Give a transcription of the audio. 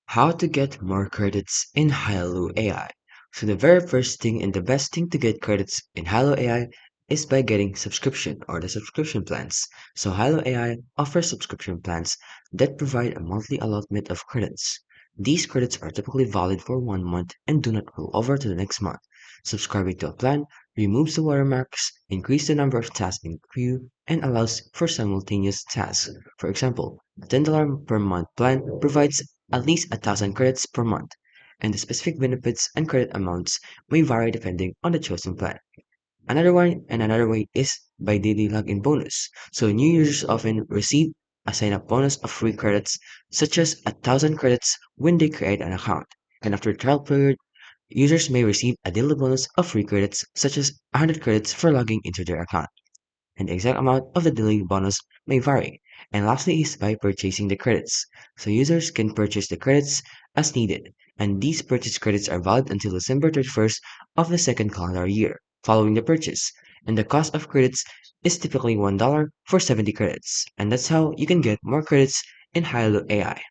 How to get more credits in Hailuo AI. So the very first thing and the best thing to get credits in Hailuo AI is by getting subscription or the subscription plans. So Hailuo AI offers subscription plans that provide a monthly allotment of credits. These credits are typically valid for 1 month and do not roll over to the next month. Subscribing to a plan removes the watermarks, increases the number of tasks in queue, and allows for simultaneous tasks. For example, a $10 per month plan provides at least 1,000 credits per month, and the specific benefits and credit amounts may vary depending on the chosen plan. Another way is by daily login bonus. So new users often receive a sign-up bonus of free credits, such as 1,000 credits when they create an account. And after the trial period, users may receive a daily bonus of free credits, such as 100 credits for logging into their account, and the exact amount of the daily bonus may vary. And lastly is by purchasing the credits. So users can purchase the credits as needed, and these purchase credits are valid until December 31st of the second calendar year following the purchase. And the cost of credits is typically $1 for 70 credits. And that's how you can get more credits in Hilo AI.